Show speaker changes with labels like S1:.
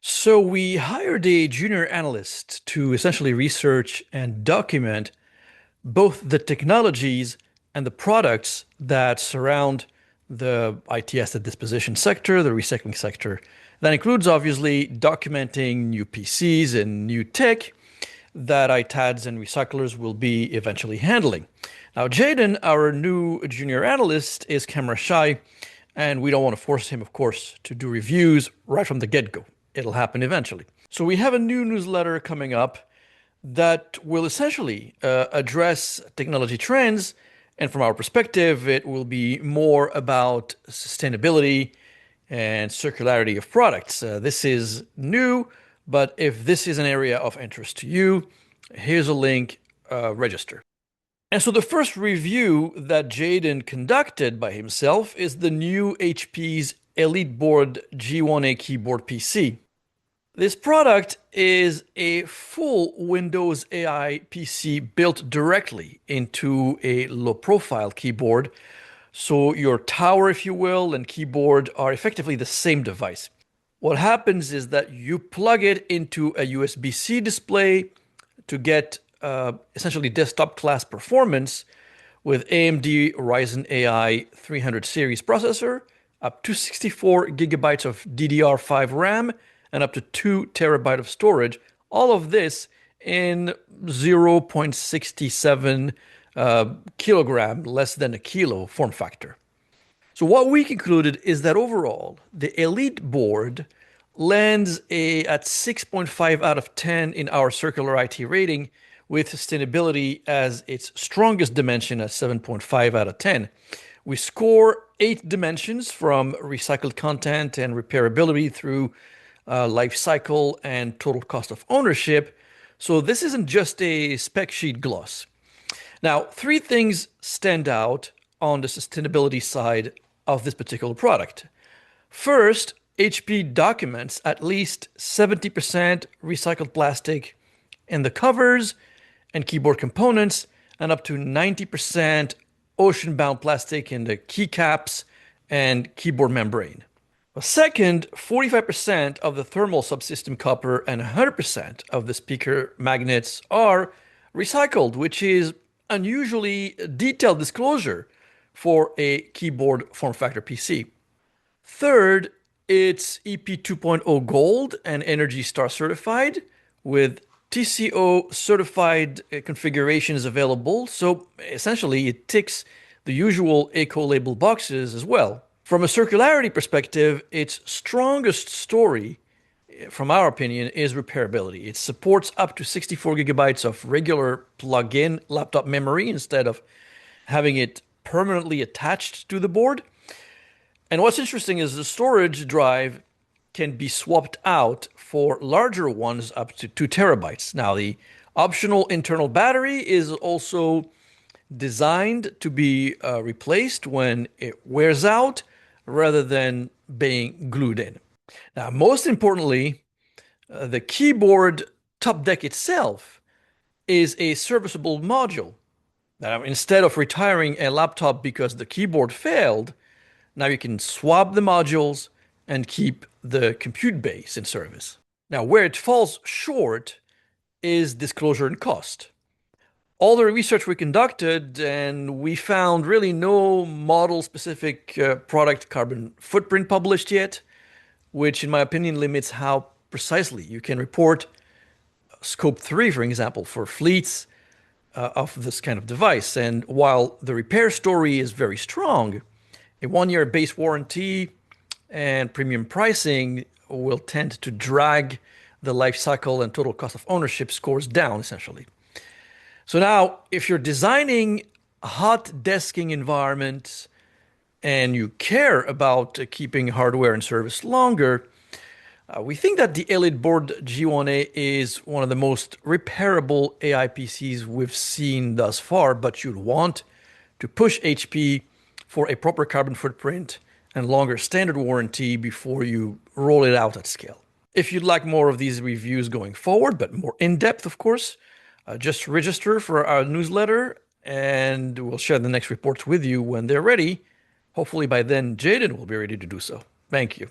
S1: So we hired a junior analyst to essentially research and document both the technologies and the products that surround the IT asset disposition sector, the recycling sector. That includes obviously documenting new PCs and new tech that ITADs and recyclers will be eventually handling. Now, Jaden, our new junior analyst, is camera shy, and we don't want to force him, of course, to do reviews right from the get-go. It'll happen eventually. So we have a new newsletter coming up that will essentially address technology trends. And from our perspective, it will be more about sustainability and circularity of products. This is new, but if this is an area of interest to you, here's a link, register. And so the first review that Jaden conducted by himself is the new HP's EliteBoard G1a Keyboard PC. This product is a full Windows AI PC built directly into a low-profile keyboard. So your tower, if you will, and keyboard are effectively the same device. What happens is that you plug it into a USB-C display to get essentially desktop class performance with AMD Ryzen AI 300 series processor, up to 64 gigabytes of DDR5 RAM, and up to 2 terabyte of storage. All of this in 0.67 kilogram, less than a kilo form factor. So what we concluded is that overall, the EliteBoard lands at 6.5 out of 10 in our circularity rating, with sustainability as its strongest dimension at 7.5 out of 10. We score 8 dimensions from recycled content and repairability through life cycle and total cost of ownership. So this isn't just a spec sheet gloss. Now, 3 things stand out on the sustainability side of this particular product. First, HP documents at least 70% recycled plastic in the covers and keyboard components, and up to 90% ocean-bound plastic in the keycaps and keyboard membrane. Second, 45% of the thermal subsystem copper and 100% of the speaker magnets are recycled, which is unusually detailed disclosure for a keyboard form factor PC. Third, it's EP 2.0 Gold and Energy Star certified with TCO certified configurations available. So essentially, it ticks the usual eco-label boxes as well. From a circularity perspective, its strongest story, from our opinion, is repairability. It supports up to 64 gigabytes of regular plug-in laptop memory instead of having it permanently attached to the board. And what's interesting is the storage drive can be swapped out for larger ones up to 2 terabytes. Now, the optional internal battery is also designed to be replaced when it wears out rather than being glued in. Now, most importantly, the keyboard top deck itself is a serviceable module. Now, instead of retiring a laptop because the keyboard failed, now you can swap the modules and keep the compute base in service. Now, where it falls short is disclosure and cost. All the research we conducted, and we found really no model-specific product carbon footprint published yet, which in my opinion limits how precisely you can report scope 3, for example, for fleets of this kind of device. And while the repair story is very strong, a 1-year base warranty and premium pricing will tend to drag the life cycle and total cost of ownership scores down, essentially. So now, if you're designing hot desking environments and you care about keeping hardware in service longer, we think that the EliteBoard G1a is one of the most repairable AI PCs we've seen thus far, but you'd want to push HP for a proper carbon footprint and longer standard warranty before you roll it out at scale. If you'd like more of these reviews going forward, but more in-depth, of course, just register for our newsletter and we'll share the next reports with you when they're ready. Hopefully by then, Jaden will be ready to do so. Thank you.